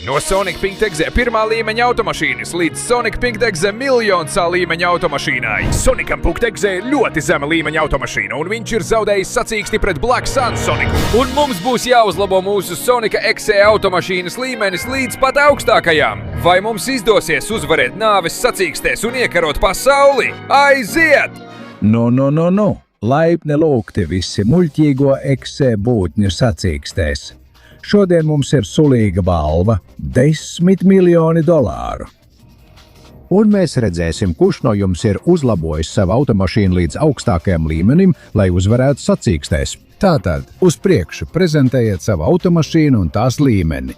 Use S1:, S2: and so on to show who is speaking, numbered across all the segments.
S1: No Sonic Pink Exē pirmā līmeņa automašīnas līdz Sonic Pink Exē miljoncā līmeņa automašīnai. Sonicam Pink Exē ir ļoti zema līmeņa automašīna, un viņš ir zaudējis sacīksti pret Black Sun Sonic. Un mums būs jāuzlabo mūsu Sonica Exē automašīnas līmenis līdz pat augstākajām. Vai mums izdosies uzvarēt nāves sacīkstēs un iekarot pasauli? Aiziet!
S2: No. Laipni lūgti visi muļķīgo Exē būtņu sacīkstēs. Šodien mums ir sulīga balva – $10 miljoni. Un mēs redzēsim, kurš no jums ir uzlabojis savu automašīnu līdz augstākajam līmenim, lai uzvarētu sacīkstēs. Tātad, uz priekšu prezentējiet savu automašīnu un tās līmeni.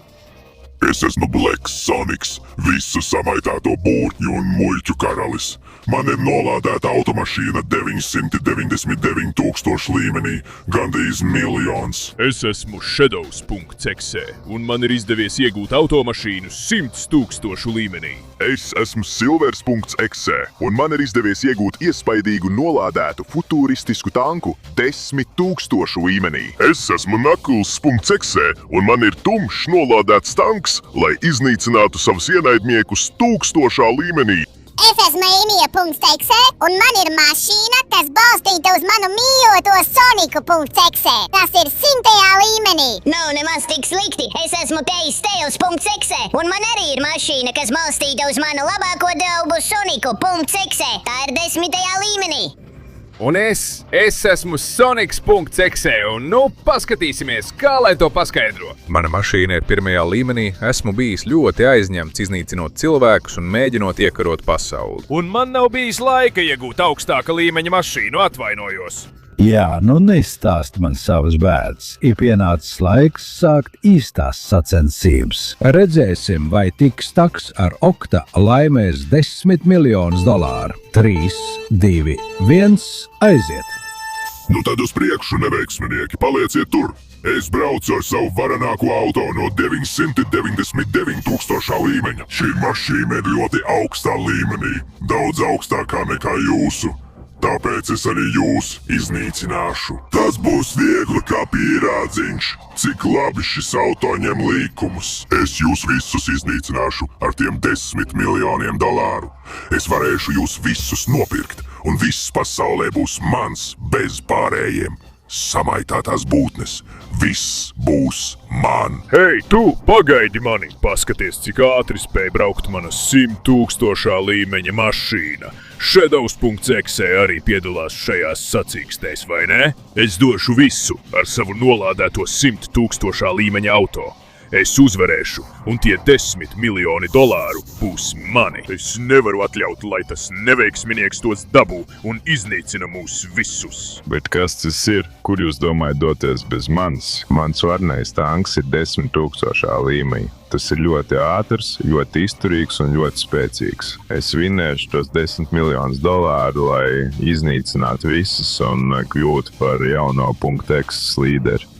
S3: Es esmu Black Sonics, visu samaitāto būtņu un muļķu karalis. Man ir nolādēta automašīna 999,000 līmenī, gandrīz miljons.
S4: Es esmu Shadows.exe, un man ir izdevies iegūt automašīnu 100,000 līmenī.
S3: Es esmu Silvers.exe, un man ir izdevies iegūt iespaidīgu nolādētu futuristisku tanku 10,000 līmenī. Es esmu Knuckles.exe, un man ir tumšs nolādēts tanks, lai iznīcinātu savus ienaidniekus 1000. līmenī.
S5: Es esmu Emija.exe, un man ir mašīna, kas balstīta uz manu mīļoto Soniku.exe. Tas ir 100. līmenī.
S6: Nav nemaz tik slikti. Es esmu Teistales.exe, un man arī ir mašīna, kas balstīta uz manu labāko draugu Soniku.exe. Tā ir 10. līmenī.
S1: Un es esmu Sonics.exe, un nu paskatīsimies, kā lai to paskaidro. Mana mašīna ir pirmajā līmenī, esmu bijis ļoti aizņemts iznīcinot cilvēkus un mēģinot iekarot pasauli.
S4: Un man nav bijis laika iegūt augstāka līmeņa mašīnu, atvainojos.
S2: Jā, nestāst man savas bēdas. Ir pienācis laiks sākt īstās sacensības. Redzēsim, vai tiks taks ar Okta laimēs $10 miljonus. 3, 2, 1, aiziet!
S3: Nu tad uz priekšu, neveiksminieki, palieciet tur! Es braucu ar savu varenāko auto no 999,000 līmeņa. Šī mašīna ir ļoti augstā līmenī, daudz augstākā nekā jūsu. Tāpēc es arī jūs iznīcināšu. Tas būs viegli kā pierādziņš, cik labi šis auto ņem līkumus. Es jūs visus iznīcināšu ar tiem $10 miljoniem. Es varēšu jūs visus nopirkt, un viss pasaulē būs mans bez pārējiem. Samaitātās būtnes, viss būs man.
S4: Hei, tu pagaidi mani! Paskaties, cik ātri spēj braukt mana 100,000 līmeņa mašīna. Shadows.exe arī piedalās šajās sacīkstēs, vai ne? Es došu visu ar savu nolādēto 100,000 līmeņa auto. Es uzvarēšu, un tie $10 miljoni būs mani. Es nevaru atļaut, lai tas neveiksminieks tos dabū un iznīcina mūs visus.
S7: Bet kas tas ir? Kur jūs domājat doties bez manis? Mans varnais tanks ir 10,000 līmenī. Tas ir ļoti ātrs, ļoti izturīgs un ļoti spēcīgs. Es vinnēšu tos $10 miljonus, lai iznīcinātu visus un kļūtu par jauno .exe līderi.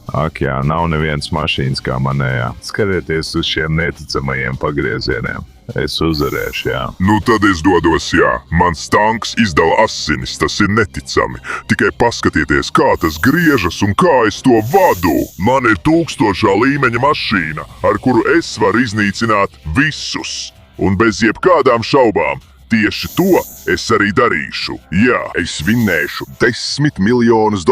S7: Ak jā, nav nevienas mašīnas kā manējā. Skatieties uz šiem neticamajiem pagriezieniem. Es uzvarēšu, jā.
S3: Nu tad es dodos, jā. Mans tanks izdala asinis, tas ir neticami. Tikai paskatieties, kā tas griežas un kā es to vadu. Man ir 1000. līmeņa mašīna, ar kuru es varu iznīcināt visus. Un bez jebkādām šaubām. Tieši to es arī darīšu. Jā, es vinnēšu $10 miljonus,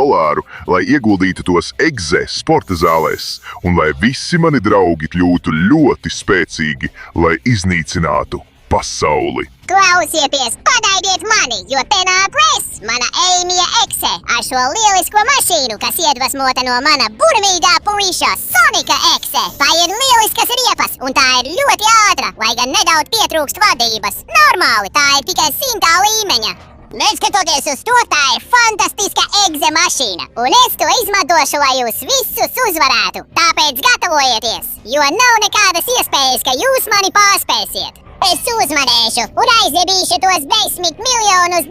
S3: lai ieguldītu tos Exē sporta zālēs, un lai visi mani draugi kļūtu ļoti spēcīgi, lai iznīcinātu pasauli.
S5: Klausieties, padaidiet mani, jo te nāk es, mana Emija.exe, ar šo lielisko mašīnu, kas iedvesmota no mana burvīgā puiša Sonika.exe. Tā ir lieliskas riepas, un tā ir ļoti ātra, lai gan nedaudz pietrūkst vadības. Normāli, tā ir tikai 100. līmeņa. Neskatoties uz to, tā ir fantastiska Exē mašīna, un es to izmantošu, lai jūs visus uzvarētu. Tāpēc gatavojieties, jo nav nekādas iespējas, ka jūs mani pārspēsiet. Es uzmanēšu un aizjebīšu tos $10 miljonus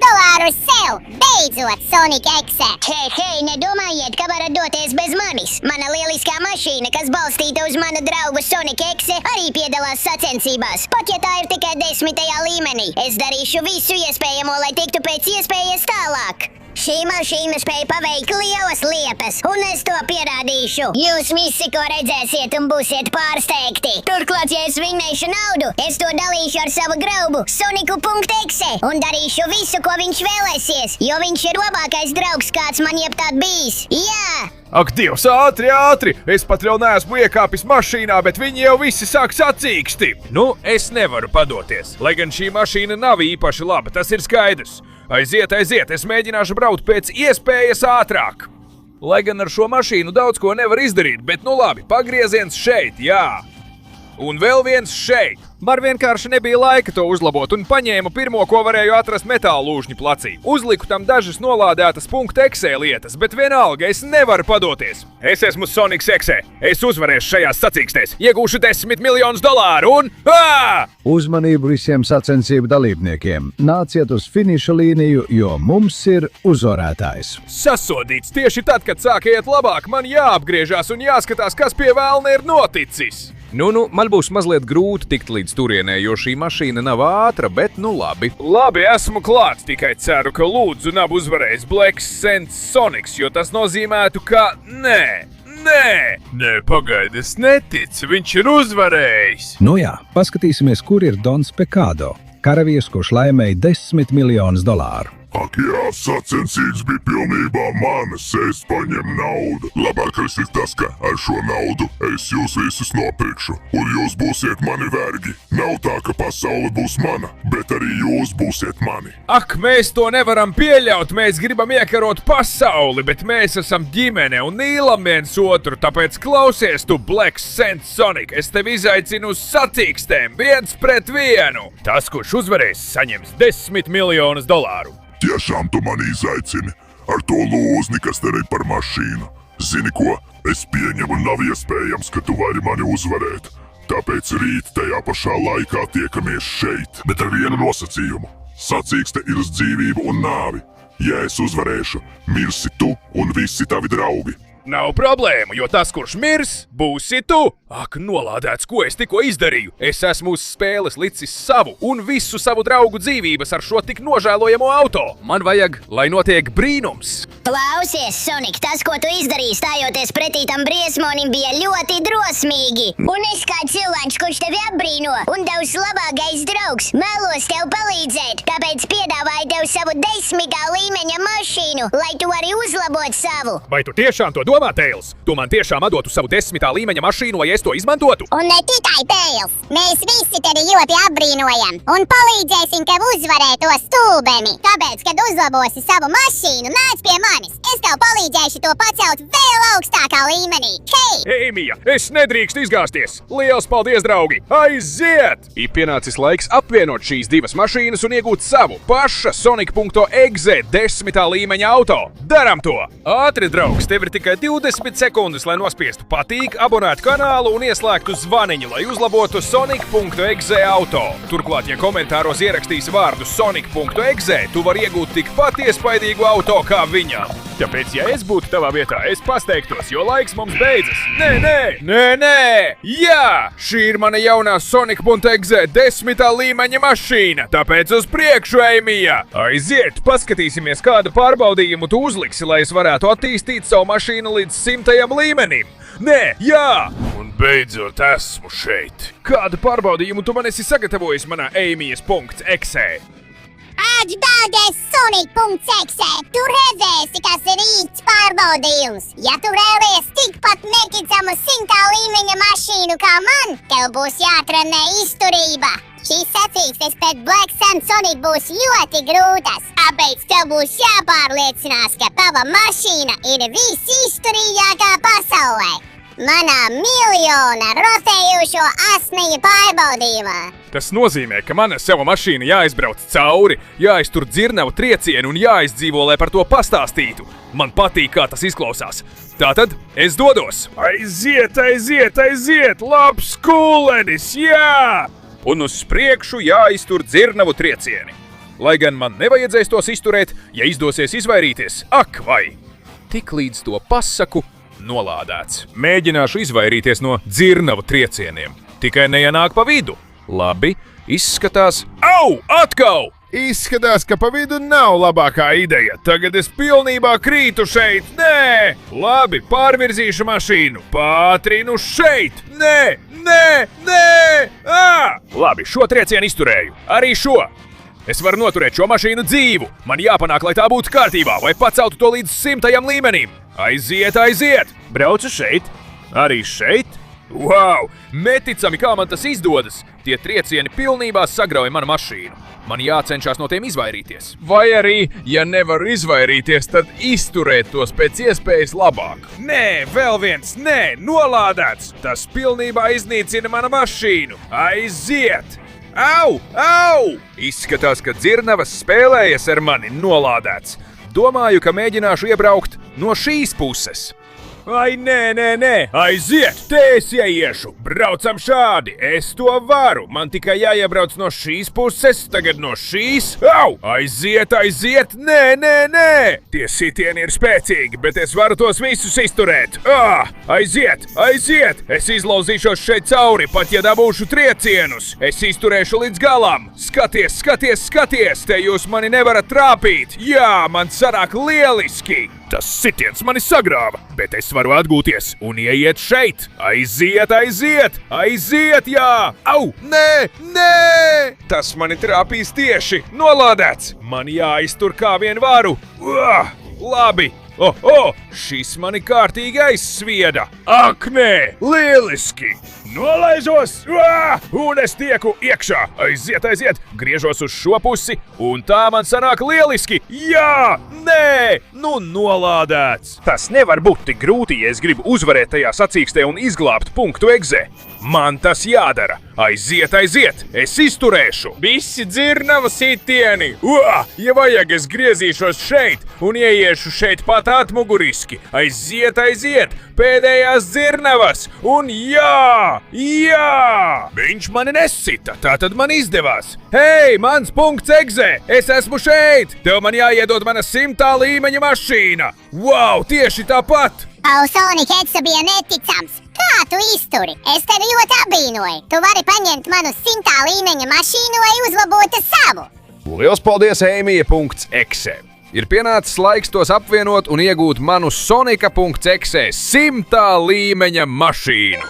S5: sev. Beidzot, Sonic.exe.
S6: Hei, nedomājiet, ka varat doties bez manis. Mana lieliskā mašīna, kas balstīta uz mana draugu Sonic.exe, arī piedalās sacensībās. Pat ja tā ir tikai 10. līmenī, es darīšu visu iespējamo, lai tiktu pēc iespējas tālāk. Šī mašīna spēja paveikt lielas lietas, un es to pierādīšu. Jūs visi, ko redzēsiet, un būsiet pārsteigti. Tu vinnēšu naudu, es to dalīšu ar savu draugu Soniku.exe un darīšu visu, ko viņš vēlēsies, jo viņš ir labākais draugs, kāds man jebkad bijis. Jā!
S1: Ak, Dievs, ātri! Es pat vēl neesmu iekāpis mašīnā, bet viņi jau visi sāk sacīksti. Nu, es nevaru padoties. Lai gan šī mašīna nav īpaši laba, tas ir skaidrs. Aiziet, es mēģināšu braukt pēc iespējas ātrāk. Lai gan ar šo mašīnu daudz ko nevar izdarīt, bet nu labi, pagrieziens šeit, jā. Un vēl viens šeit. Man vienkārši nebija laika to uzlabot un paņēmu pirmo, ko varēju atrast metāla lūžņu placī. Uzliku tam dažas nolādētas .exe lietas, bet vienalga es nevaru padoties. Es esmu Sonics.exe. Es uzvarēšu šajās sacīkstēs, iegūšu $10 miljonus un...
S2: Uzmanību visiem sacensību dalībniekiem. Nāciet uz finiša līniju, jo mums ir uzvarētājs.
S1: Sasodīts tieši tad, kad sāk iet labāk, man jāapgriežās un jāskatās, kas pie vēlna ir noticis. Nu, man būs mazliet grūti tikt līdz turienē, jo šī mašīna nav ātra, bet nu labi. Labi, esmu klāts, tikai ceru, ka lūdzu nav uzvarējis Black Sands Sonics, jo tas nozīmētu, ka Nē, pagaidi, es neticu, viņš ir uzvarējis.
S2: Nu jā, paskatīsimies, kur ir Dons Pekado, karavīrs, kurš laimēja $10 miljonus.
S3: Ak jā, sacensības bija pilnībā manas, es paņemu naudu. Labākais ir tas, ka ar šo naudu es jūs visus nopirkšu, un jūs būsiet mani vergi. Nav tā, ka pasaule būs mana, bet arī jūs būsiet mani.
S1: Ak, mēs to nevaram pieļaut, mēs gribam iekarot pasauli, bet mēs esam ģimene un mīlam viens otru, tāpēc klausies tu, Black Sands Sonic, es tevi izaicinu uz sacīkstēm 1 pret 1. Tas, kurš uzvarēs, saņems $10 miljonus.
S3: Tiešām tu mani izaicini ar to lūzni, kas te ir par mašīnu. Zini ko? Es pieņemu, nav iespējams, ka tu vari mani uzvarēt. Tāpēc rīt tajā pašā laikā tiekamies šeit, bet ar vienu nosacījumu. Sacīkste ir uz dzīvību un nāvi. Ja es uzvarēšu, mirsi tu un visi tavi draugi.
S1: Nav problēmu, jo tas, kurš mirs, būsi tu. Ak, nolādēts, ko es tikko izdarīju. Es esmu uz spēles licis savu un visu savu draugu dzīvības ar šo tik nožēlojamo auto. Man vajag, lai notiek brīnums.
S6: Klausies, Sonic, tas, ko tu izdarīji, stājoties pretī tam briesmonim, bija ļoti drosmīgi. Un es kā cilvēks, kurš tevi apbrīno un tavs labākais draugs, mēlos tev palīdzēt. Tāpēc piedāvāju tev savu 10. līmeņa mašīnu, lai tu vari uzlabot savu.
S1: Vai tu tiešām to domā, Tails? Tu man tiešām atdotu savu 10. līmeņa mašīnu, lai es to izmantotu?
S5: Un ne tikai Tails. Mēs visi tevi ļoti apbrīnojam un palīdzēsim tev uzvarēt to stulbeni. Tāpēc, kad uzlabosi savu mašīnu, nāc pie manis. Es tev palīdzēšu to pacelt vēl augstākā līmenī. Hei!
S1: Ēmija, es nedrīkst izgāzties. Liels paldies, draugi! Aiziet! Ir pienācis laiks apvienot šīs divas mašīnas un iegūt savu paša Sonic.exe 10. līmeņa auto. Daram to! Ātri, draugs, tev ir tikai 20 sekundes, lai nospiestu patīk, abonētu kanālu un ieslēgtu zvaniņu, lai uzlabotu Sonic.exe auto. Turklāt, ja komentāros ierakstīsi vārdu Sonic.exe, tu vari iegūt tikpat iespaidīgu auto kā viņam. Tāpēc, ja es būtu tavā vietā, es pasteiktos, jo laiks mums beidzas. Nē! Jā! Šī ir mana jaunā Sonic.exe 10. līmeņa mašīna, tāpēc uz priekšu, Ēmija! Aiziet, paskatīsimies, kādu pārbaudījumu tu uzliksi, lai es varētu attīstīt savu mašīnu līdz 100. līmenim. Nē, jā! Un beidzot esmu šeit. Kādu pārbaudījumu tu man esi sagatavojis manā Ēmijas.exe?
S5: Atbaldies Sonic.exe! Tu redzēsi, kas ir īsts pārbaudījums! Ja tu vēlies tikpat neticamu 100. līmeņa mašīnu kā man, tev būs jātrenē izturība! Šīs sacīkstes pēc Black Sands Sonic būs ļoti grūtas, tāpēc tev būs jāpārliecinās, ka tava mašīna ir visizturīgākā pasaulē! Manā miljona rotējušo asmeņu pārbaudījumā.
S1: Tas nozīmē, ka mana sava mašīna jāizbrauc cauri, jāiztur dzirnavu triecienu un jāizdzīvo, lai par to pastāstītu. Man patīk, kā tas izklausās. Tātad es dodos. Aiziet! Labs kūlenis, jā! Un uz priekšu jāiztur dzirnavu triecieni. Lai gan man nevajadzēs tos izturēt, ja izdosies izvairīties, ak vai! Tik līdz to pasaku, nolādēts. Mēģināšu izvairīties no dzirnavu triecieniem. Tikai neienāk pa vidu. Labi, izskatās... Au! Atkal! Izskatās, ka pa vidu nav labākā ideja. Tagad es pilnībā krītu šeit. Nē! Labi, pārvirzīšu mašīnu. Pātrinu šeit. Nē! Labi, šo triecienu izturēju. Arī šo. Es varu noturēt šo mašīnu dzīvu. Man jāpanāk, lai tā būtu kārtībā, vai paceltu to līdz 100. līmenim. Aiziet! Braucu šeit. Arī šeit. Wow! Neticami, kā man tas izdodas. Tie triecieni pilnībā sagrauja manu mašīnu. Man jācenšas no tiem izvairīties. Vai arī, ja nevaru izvairīties, tad izturēt tos pēc iespējas labāk. Nē, vēl viens, nolādēts. Tas pilnībā iznīcina manu mašīnu. Aiziet! Au! Izskatās, ka dzirnavas spēlējas ar mani nolādēts. Domāju, ka mēģināšu iebraukt no šīs puses. Ai, nē! Aiziet! Te es ieiešu! Braucam šādi! Es to varu! Man tikai jāiebrauc no šīs puses, tagad no šīs. Au! Aiziet! Nē! Tie sitieni ir spēcīgi, bet es varu tos visus izturēt. Aiziet! Es izlauzīšos šeit cauri, pat ja dabūšu triecienus. Es izturēšu līdz galam. Skaties! Te jūs mani nevarat trāpīt. Jā, man sanāk lieliski! Tas sitiens mani sagrāva, bet es varu atgūties un ieiet šeit. Aiziet, jā! Au! Nē! Tas mani trāpīs tieši. Nolādēts! Man jāiztur kā vien varu. Labi! Šis mani kārtīgi aizsvieda. Ak, nē! Lieliski! Nolaižos! Un es tieku iekšā! Aiziet! Griežos uz šo pusi, un tā man sanāk lieliski! Jā! Nē! Nu nolādēts! Tas nevar būt tik grūti, ja es gribu uzvarēt tajā sacīkstē un izglābt punktu egzē. Man tas jādara! Aiziet! Es izturēšu! Visi dzirnavu sitieni! Ja vajag, es griezīšos šeit un ieiešu šeit pat atmuguriski! Aiziet! Pēdējās dzirnavas! Un jā! Viņš mani nesita, tātad man izdevās! Hei, mans punkts egzē! Es esmu šeit! Tev man jāiedod mana 100. līmeņa mašīna! Wow, tieši tāpat!
S5: Sonic Exe bija neticams! Kā tu izturi? Es tevi ļoti apbrīnoju! Tu vari paņemt manu 100. līmeņa mašīnu, lai uzlabotu savu!
S1: Liels paldies, Ēmija.exe! Ir pienācis laiks tos apvienot un iegūt manu Sonika.exe 100. līmeņa mašīnu!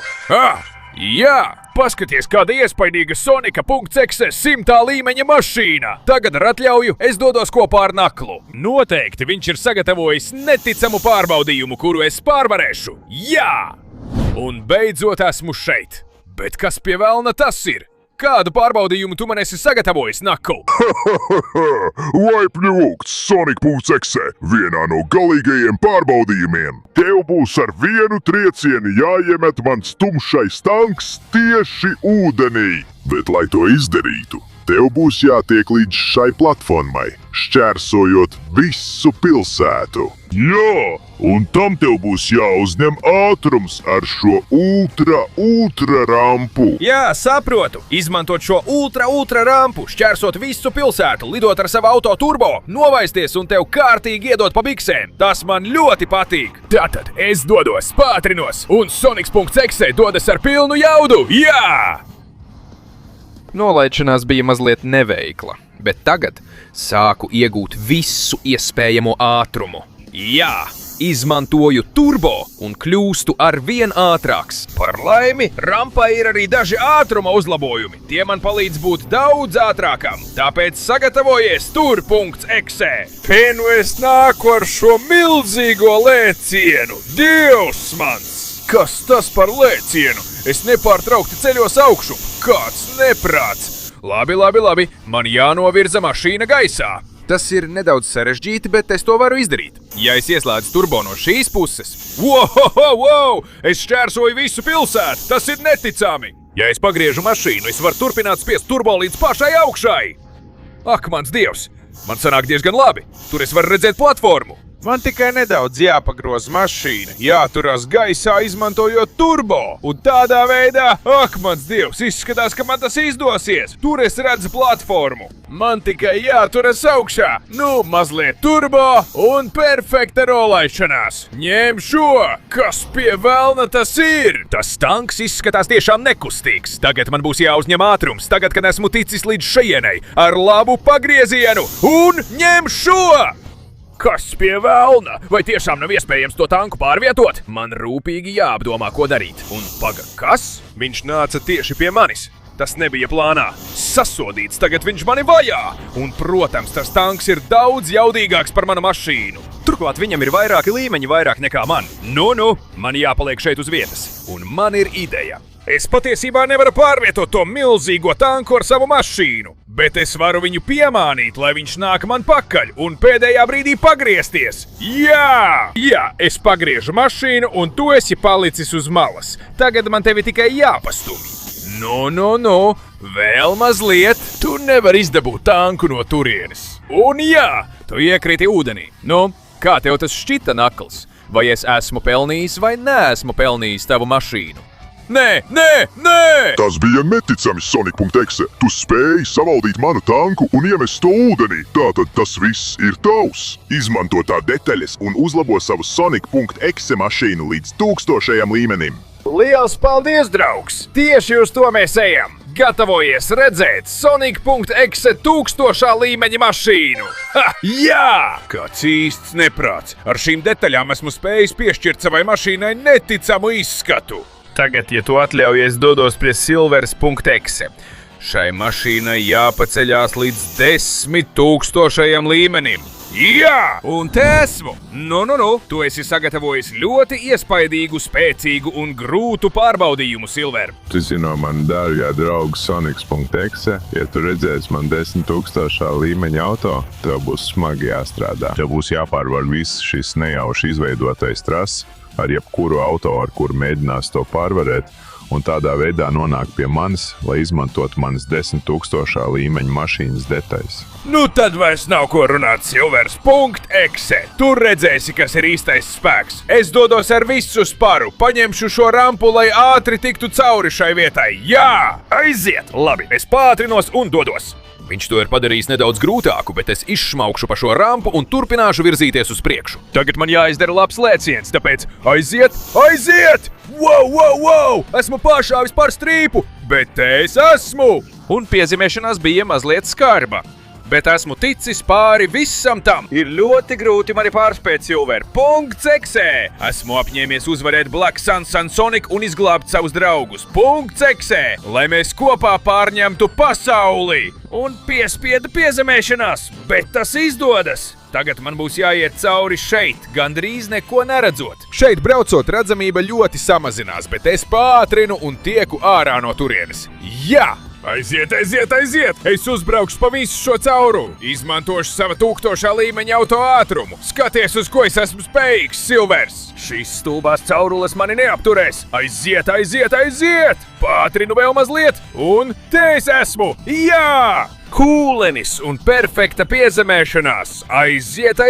S1: Jā! Paskaties, kāda iespaidīga Sonika.exe 100. līmeņa mašīna! Tagad ar atļauju es dodos kopā ar Naklu. Noteikti viņš ir sagatavojis neticamu pārbaudījumu, kuru es pārvarēšu. Jā! Un beidzot esmu šeit. Bet kas pie velna tas ir? Kādu pārbaudījumu tu man esi sagatavojis, Naklu?
S3: Laipni lūgts Sonic.exe vienā no galīgajiem pārbaudījumiem. Tev būs ar vienu triecienu jāiemet mans tumšais tanks tieši ūdenī. Bet, lai to izdarītu, tev būs jātiek līdz šai platformai, šķērsojot visu pilsētu. Jā, un tam tev būs jāuzņem ātrums ar šo ultra rampu.
S1: Jā, saprotu. Izmantot šo ultra rampu, šķērsot visu pilsētu, lidot ar savu auto turbo, novaisties un tev kārtīgi iedot pa biksēm. Tas man ļoti patīk. Tātad es dodos, pātrinos, un Sonics.exe dodas ar pilnu jaudu. Jā! Nolaišanās bija mazliet neveikla, bet tagad sāku iegūt visu iespējamo ātrumu. Jā, izmantoju turbo un kļūstu ar vien ātrāks. Par laimi, rampai ir arī daži ātruma uzlabojumi. Tie man palīdz būt daudz ātrākam, tāpēc sagatavojies tur.exe. Nu es nāku ar šo milzīgo lēcienu. Dievs mans! Kas tas par lēcienu? Es nepārtraukti ceļos augšu. Kāds neprāts! Labi. Man jānovirza mašīna gaisā. Tas ir nedaudz sarežģīti, bet es to varu izdarīt. Ja es ieslēdzu turbo no šīs puses... Wow! Es šķērsoju visu pilsētu! Tas ir neticami! Ja es pagriežu mašīnu, es varu turpināt spiest turbo līdz pašai augšai! Ak, mans dievs! Man sanāk diezgan labi. Tur es varu redzēt platformu. Man tikai nedaudz jāpagroz mašīna, jāturās gaisā izmantojot turbo. Un tādā veidā, ak, mans dievs, izskatās, ka man tas izdosies. Tur es redzu platformu. Man tikai jāturas augšā. Nu, mazliet turbo un perfekta rolaišanās. Ņem šo! Kas pie velna tas ir? Tas tanks izskatās tiešām nekustīgs. Tagad man būs jāuzņem ātrums, tagad, kad esmu ticis līdz šejienei, ar labu pagriezienu. Un ņem šo! Kas pie velna? Vai tiešām nav iespējams to tanku pārvietot? Man rūpīgi jāapdomā, ko darīt. Un kas? Viņš nāca tieši pie manis. Tas nebija plānā. Sasodīts, tagad viņš mani vajā. Un, protams, tas tanks ir daudz jaudīgāks par manu mašīnu. Turklāt viņam ir vairāki līmeņi vairāk nekā man. Nu, man jāpaliek šeit uz vietas. Un man ir ideja. Es patiesībā nevaru pārvietot to milzīgo tanku ar savu mašīnu, bet es varu viņu piemānīt, lai viņš nāk man pakaļ un pēdējā brīdī pagriezties. Jā, es pagriežu mašīnu un tu esi palicis uz malas. Tagad man tevi tikai jāpastumj. Nu, vēl mazliet. Tu nevari izdabūt tanku no turienes. Un jā, tu iekriti ūdenī. Nu, kā tev tas šķita, Nakls? Vai es esmu pelnījis vai neesmu pelnījis tavu mašīnu? Nē!
S3: Tas bija neticami, Sonic.exe. Tu spēji savaldīt manu tanku un iemest to ūdenī. Tātad tas viss ir tavs. Izmanto tā detaļas un uzlabo savu Sonic.exe mašīnu līdz 1000. līmenim.
S1: Liels paldies, draugs! Tieši uz to mēs ejam! Gatavojies redzēt Sonic.exe 1000. līmeņa mašīnu! Ha! Jā! Kāds īsts neprāts! Ar šīm detaļām esmu spējis piešķirt savai mašīnai neticamu izskatu! Tagad, ja tu atļaujies, dodos pie Silvers.exe. Šai mašīnai jāpaceļās līdz 10 000. līmenim. Jā! Un te esmu! Nu, tu esi sagatavojis ļoti iespaidīgu, spēcīgu un grūtu pārbaudījumu, Silver.
S7: Tu zini, man dārgā draugs Sonics.exe, ja tu redzēsi man 10 000. līmeņa auto, tev būs smagi jāstrādā. Tev būs jāpārvar viss šis nejauši izveidotais trass ar jebkuru auto, ar kuru mēģinās to pārvarēt, un tādā veidā nonāk pie manis, lai izmantotu manas 10 000. līmeņa mašīnas detaļas.
S1: Nu tad vairs nav ko runāt, Silvers.exe. Tur redzēsi, kas ir īstais spēks. Es dodos ar visu sparu, paņemšu šo rampu, lai ātri tiktu cauri šai vietai. Jā! Aiziet! Labi, es pātrinos un dodos. Viņš to ir padarījis nedaudz grūtāku, bet es izšmaukšu pa šo rampu un turpināšu virzīties uz priekšu. Tagad man jāizdara labs lēciens, tāpēc aiziet! Wow! Esmu pāršāvis par strīpu, bet te es esmu! Un piezīmēšanās bija mazliet skarba. Bet esmu ticis pāri visam tam. Ir ļoti grūti mani pārspēt, Silver.exe. Esmu apņēmies uzvarēt Black Sun Sonic un izglābt savus draugus. .exe, lai mēs kopā pārņemtu pasauli. Un piespieda piezemēšanās, bet tas izdodas. Tagad man būs jāiet cauri šeit, gandrīz neko neredzot. Šeit braucot redzamība ļoti samazinās, bet es pātrinu un tieku ārā no turienes. Jā! Aiziet! Es uzbraukšu pa visu šo cauru. Izmantošu sava 1000. līmeņa auto ātrumu. Skaties, uz ko es esmu spējīgs, Silvers. Šīs stulbās caurules mani neapturēs. Aiziet! Pātrinu vēl mazliet, un te es esmu. Jā! Kūlenis un perfekta piezemēšanās. Aiziet!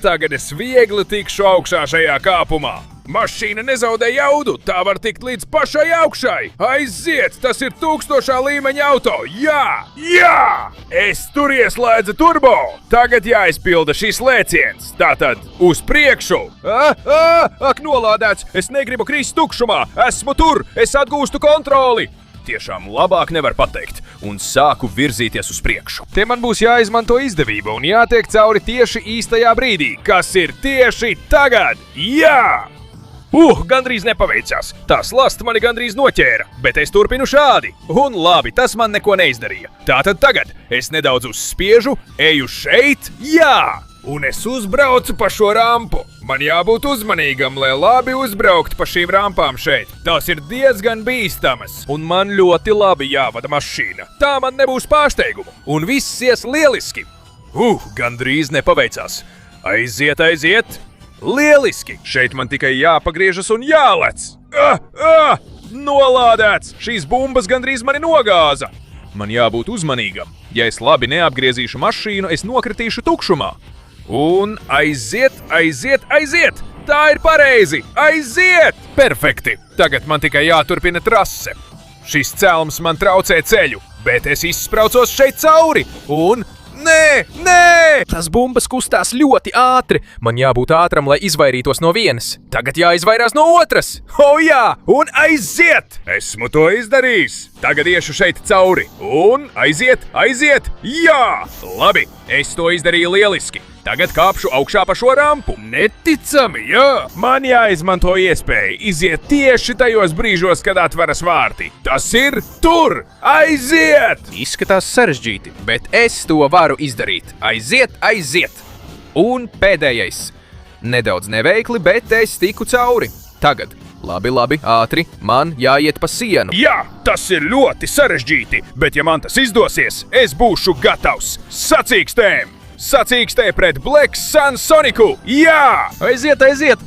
S1: Tagad es viegli tikšu augšā šajā kāpumā. Mašīna nezaudē jaudu, tā var tikt līdz pašai augšai. Aiziet, tas ir 1000. līmeņa auto. Jā! Es tur ieslēdzu turbo. Tagad jāizpilda šis lēciens. Tātad uz priekšu. Ak, nolādēts, es negribu krist tukšumā. Esmu tur, es atgūstu kontroli. Tiešām labāk nevar pateikt, un sāku virzīties uz priekšu. Te man būs jāizmanto izdevība un jātiek cauri tieši īstajā brīdī, kas ir tieši tagad. Jā! Gandrīz nepaveicās. Tā slasta mani gandrīz noķēra, bet es turpinu šādi. Un labi, tas man neko neizdarīja. Tātad tagad es nedaudz uzspiežu, eju šeit, jā! Un es uzbraucu pa šo rampu. Man jābūt uzmanīgam, lai labi uzbraukt pa šīm rampām šeit. Tās ir diezgan bīstamas, un man ļoti labi jāvada mašīna. Tā man nebūs pārsteigumu, un viss ies lieliski. Gandrīz nepaveicās. Aiziet! Lieliski! Šeit man tikai jāpagriežas un jālec! Nolādēts! Šīs bumbas gandrīz mani nogāza! Man jābūt uzmanīgam. Ja es labi neapgriezīšu mašīnu, es nokritīšu tukšumā. Un aiziet! Tā ir pareizi! Aiziet! Perfekti! Tagad man tikai jāturpina trase. Šis celms man traucē ceļu, bet es izspraucos šeit cauri un... Nē! Tas bumbas kustās ļoti ātri. Man jābūt ātram, lai izvairītos no vienas. Tagad jāizvairās no otras. Jā! Un aiziet! Esmu to izdarījis. Tagad iešu šeit cauri. Un aiziet! Jā! Labi, es to izdarīju lieliski. Tagad kāpšu augšā pa šo rampu. Neticami, jā! Man jāizmanto iespēja iziet tieši tajos brīžos, kad atveras vārti. Tas ir tur! Aiziet!
S8: Izskatās sarežģīti, bet es to varu izdarīt. Aiziet, aiziet! Un pēdējais. Nedaudz neveikli, bet es tiku cauri. Tagad. Labi, ātri. Man jāiet pa sienu.
S4: Jā, tas ir ļoti sarežģīti, bet ja man tas izdosies, es būšu gatavs. Sacīkstēm! Sacīkstē pret Black Sun Soniku! Jā!
S1: Aiziet!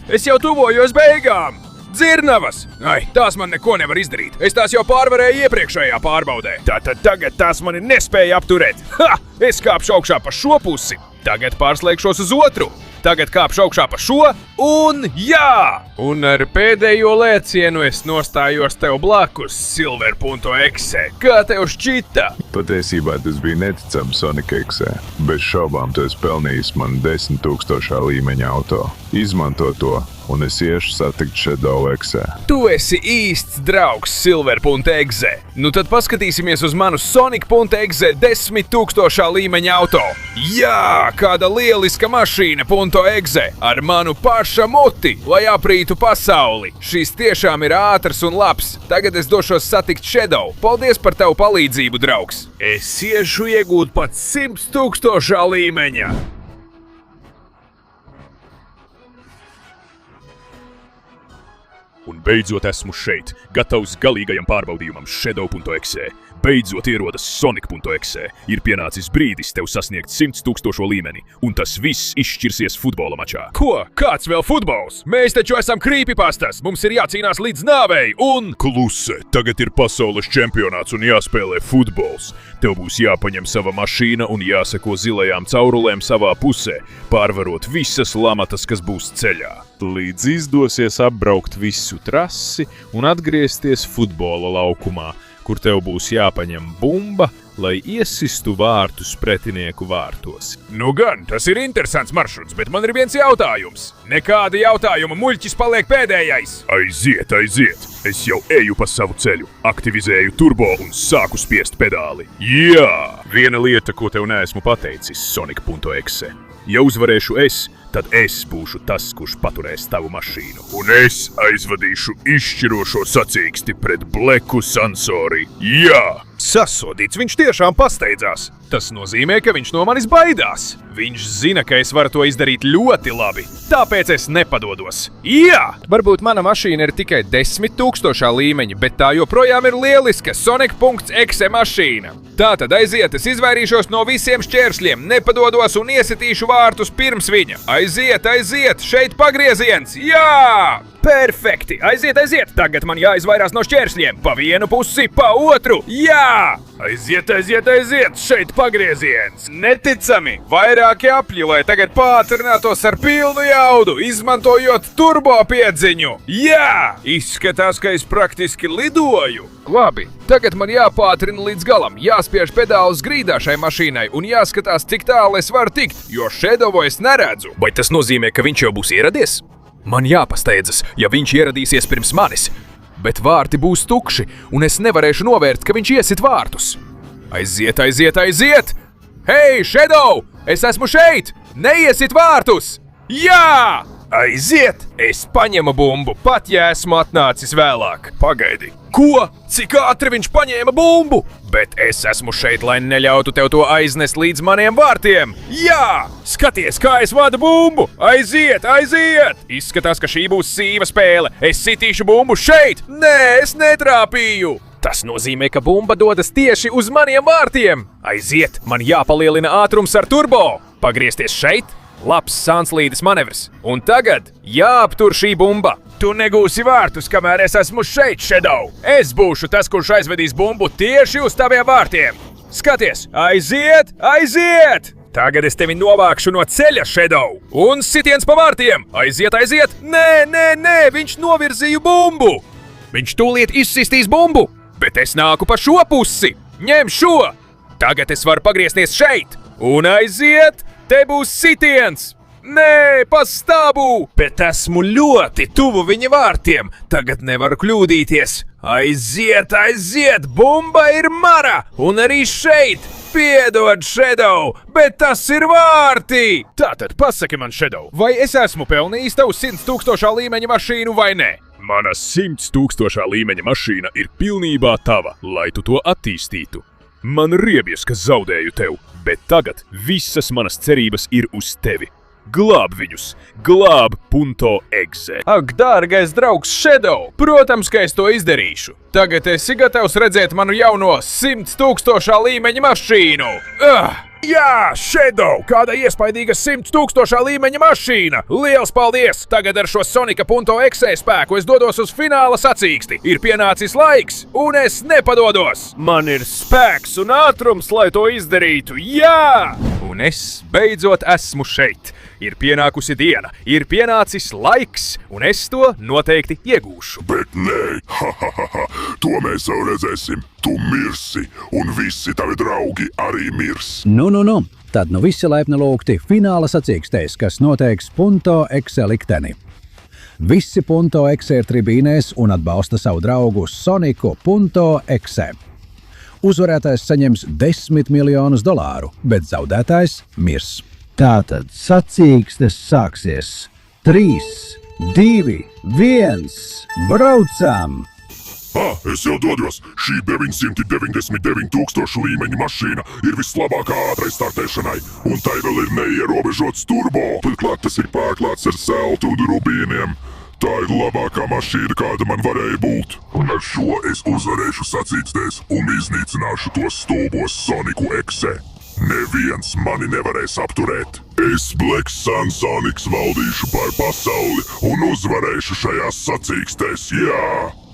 S1: Es jau tuvojos beigām! Dzirnavas! Ai, tās man neko nevar izdarīt. Es tās jau pārvarēju iepriekšējā pārbaudē.
S4: Tātad tagad tās mani nespēja apturēt. Ha! Es kāpšu augšā pa šo pusi.
S1: Tagad pārslēgšos uz otru. Tagad kāpšu augšā pa šo, un jā! Un ar pēdējo lēcienu es nostājos tev blakus, Silver.exe. Kā tev šķita?
S7: Patiesībā tas bija neticams Sonic Exe. Bez šaubām tu esi pelnījis man 10 000 līmeņa auto. Izmanto to, un es iešu satikt Shadow Exe.
S1: Tu esi īsts draugs, Silver.exe. Nu tad paskatīsimies uz manu Sonic.exe 10 000 līmeņa auto. Jā, kāda lieliska mašīna .exe ar manu paša muti, lai aprītu pasauli. Šis tiešām ir ātrs un labs. Tagad es došos satikt Shadow. Paldies par tavu palīdzību, draugs.
S4: Es iešu iegūt pat 100 000 līmeņa. Un beidzot esmu šeit, gatavs galīgajam pārbaudījumam Shadow.exe. Beidzot ierodas Sonic.exe. Ir pienācis brīdis tev sasniegt 100 000 līmeni, un tas viss izšķirsies futbola mačā.
S1: Ko? Kāds vēl futbols? Mēs taču esam creepypastas. Mums ir jācīnās līdz nāvei un...
S4: Kluse, tagad ir pasaules čempionāts un jāspēlē futbols. Tev būs jāpaņem sava mašīna un jāseko zilajām caurulēm savā pusē, pārvarot visas lamatas, kas būs ceļā. Līdz izdosies apbraukt visu trasi un atgriezties futbola laukumā, kur tev būs jāpaņem bumba, lai iesistu vārtus pretinieku vārtos.
S1: Nu gan, tas ir interesants maršruts, bet man ir viens jautājums. Nekāda jautājuma, muļķis paliek pēdējais.
S4: Aiziet! Es jau eju pa savu ceļu, aktivizēju turbo un sāku spiest pedāli. Jā! Viena lieta, ko tev neesmu pateicis, Sonic.exe. Ja uzvarēšu es, tad es būšu tas, kurš paturēs tavu mašīnu. Un es aizvadīšu izšķirošo sacīksti pret Blacku Sansori. Jā!
S1: Sasodīts, viņš tiešām pasteidzās. Tas nozīmē, ka viņš no manis baidās. Viņš zina, ka es varu to izdarīt ļoti labi. Tāpēc es nepadodos. Jā! Varbūt mana mašīna ir tikai 10 000 līmeņa, bet tā joprojām ir lieliska Sonic.exe mašīna. Tātad aiziet, es izvairīšos no visiem šķēršļiem, nepadodos un iesitīšu vārtus pirms viņa. Aiziet, šeit pagrieziens! Jā! Perfekti! Aiziet! Tagad man jāizvairās no šķēršļiem. Pa vienu pusi, pa otru! Jā!
S4: Aiziet! Šeit pagrieziens!
S1: Neticami! Vairāki apļi, lai tagad pātrinātos ar pilnu jaudu, izmantojot turbo piedziņu! Jā! Izskatās, ka es praktiski lidoju! Labi, tagad man jāpātrina līdz galam, jāspiež pedālus grīdā šai mašīnai un jāskatās, cik tālu es varu tikt, jo Shadowu es neredzu. Vai tas nozīmē, ka viņš jau būs ieradies? Man jāpasteidzas, ja viņš ieradīsies pirms manis. Bet vārti būs tukši, un es nevarēšu novērt, ka viņš iesit vārtus. Aiziet! Hei, Shadow! Es esmu šeit! Neiesit vārtus! Jā! Aiziet! Es paņemu bumbu, pat ja esmu atnācis vēlāk. Pagaidi. Ko? Cik ātri viņš paņēma bumbu? Bet es esmu šeit, lai neļautu tev to aiznest līdz maniem vārtiem. Jā! Skaties, kā es vadu bumbu! Aiziet! Izskatās, ka šī būs sīva spēle. Es sitīšu bumbu šeit! Nē, es netrāpīju! Tas nozīmē, ka bumba dodas tieši uz maniem vārtiem. Aiziet! Man jāpalielina ātrums ar turbo. Pagriezties šeit. Labs sānslīdes manevrs. Un tagad jāaptur šī bumba. Tu negūsi vārtus, kamēr es esmu šeit, Shadow. Es būšu tas, kurš aizvedīs bumbu tieši uz taviem vārtiem. Skaties, aiziet! Tagad es tevi novākšu no ceļa, Shadow. Un sitiens pa vārtiem. Aiziet! Nē, viņš novirzīja bumbu. Viņš tūlīt izsistīs bumbu. Bet es nāku pa šo pusi. Ņem šo. Tagad es varu pagriezties šeit. Un aiziet! Te būs sitiens! Nē, pa stābu! Bet esmu ļoti tuvu viņa vārtiem. Tagad nevaru kļūdīties. Aiziet! Bumba ir mara! Un arī šeit! Piedod, Shadow, bet tas ir vārti! Tātad pasaki man, Shadow, vai es esmu pelnījis tavu 100 000 līmeņa mašīnu vai nē?
S4: Mana 100 000 līmeņa mašīna ir pilnībā tava, lai tu to attīstītu. Man riebies, ka zaudēju tev, bet tagad visas manas cerības ir uz tevi. Glāb viņus! Glāb.exe!
S1: Ak, dārgais draugs Shadow, protams, ka es to izdarīšu. Tagad esi gatavs redzēt manu jauno 100 000 līmeņa mašīnu. Jā, Shadow, kāda iespaidīga 100 000 līmeņa mašīna! Liels paldies! Tagad ar šo Sonika.exe spēku es dodos uz fināla sacīksti. Ir pienācis laiks, un es nepadodos! Man ir spēks un ātrums, lai to izdarītu, jā! Un es beidzot esmu šeit. Ir pienākusi diena, ir pienācis laiks, un es to noteikti iegūšu.
S3: Bet nē, to mēs jau redzēsim. Tu mirsi, un visi tavi draugi arī mirs.
S2: Nu. Tad visi laipni lūgti fināla sacīkstēs, kas noteiks .exe likteni. Visi .exe ir tribīnēs un atbalsta savu draugu Soniku.exe. Uzvarētājs saņems $10 miljonus, bet zaudētājs mirs. Tātad sacīkstes sāksies. 3, 2, 1, braucam!
S3: Es jau dodos! Šī 999 000 līmeņa mašīna ir vislabākā ātrai startēšanai, un tai vēl ir neierobežots turbo. Turklāt tas ir pārklāts ar zelta un rubīniem. Tā ir labākā mašīna, kāda man varēja būt. Un ar šo es uzvarēšu sacīkstēs un iznīcināšu tos stulbos Soniku.exe. Neviens mani nevarēs apturēt. Es Black Sun Sonics valdīšu par pasauli un uzvarēšu šajās sacīkstēs, jā!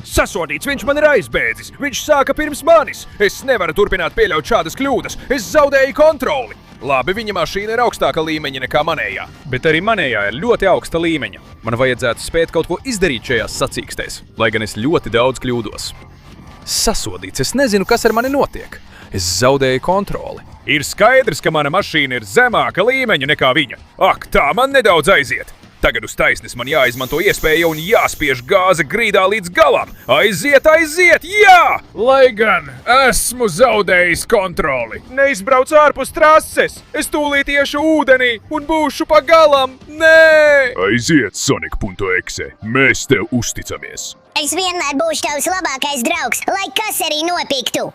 S1: Sasodīts, viņš man ir aizbēdzis. Viņš sāka pirms manis. Es nevaru turpināt pieļaut šādas kļūdas. Es zaudēju kontroli. Labi, viņa mašīna ir augstāka līmeņa nekā manējā. Bet arī manējā ir ļoti augsta līmeņa. Man vajadzētu spēt kaut ko izdarīt šajās sacīkstēs, lai gan es ļoti daudz kļūdos. Sasodīts, es nezinu, kas ar mani notiek. Es zaudēju kontroli. Ir skaidrs, ka mana mašīna ir zemāka līmeņa nekā viņa. Ak, tā man nedaudz aiziet. Tagad uz taisnes man jāizmanto iespēja un jāspiež gāze grīdā līdz galam. Aiziet, jā! Lai gan esmu zaudējis kontroli. Neizbrauc ārpus trases. Es tūlīt iešu ūdenī un būšu pa galam. Nē!
S4: Aiziet, Sonic.exe! Mēs tev uzticamies!
S6: Es vienmēr būšu tavs labākais draugs, lai kas arī nopiktu.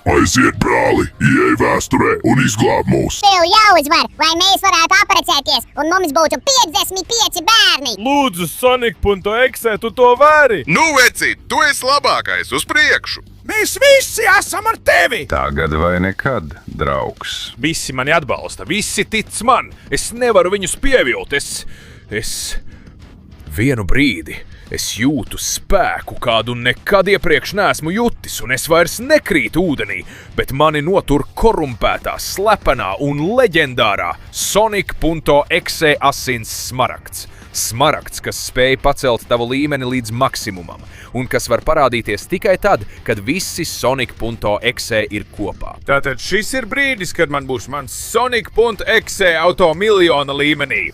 S3: Aiziet, brāli, ieej vēsturē un izglāb mūs!
S5: Tev jāuzvar, lai mēs varētu apprecēties, un mums būtu 55 bērni!
S1: Lūdzu, Sonic.exe, tu to vari!
S9: Nu, veci, tu esi labākais, uz priekšu!
S1: Mēs visi esam ar tevi!
S7: Tagad vai nekad, draugs.
S1: Visi mani atbalsta, visi tic man. Es nevaru viņus pievilt, es vienu brīdi. Es jūtu spēku, kādu nekad iepriekš neesmu jutis, un es vairs nekrītu ūdenī, bet mani notur korumpētā, slepenā un leģendārā Sonic.exe asins smaragds. Smaragds, kas spēj pacelt tavu līmeni līdz maksimumam, un kas var parādīties tikai tad, kad visi Sonic.exe ir kopā. Tātad šis ir brīdis, kad man būs mans Sonic.exe auto miljona līmenī.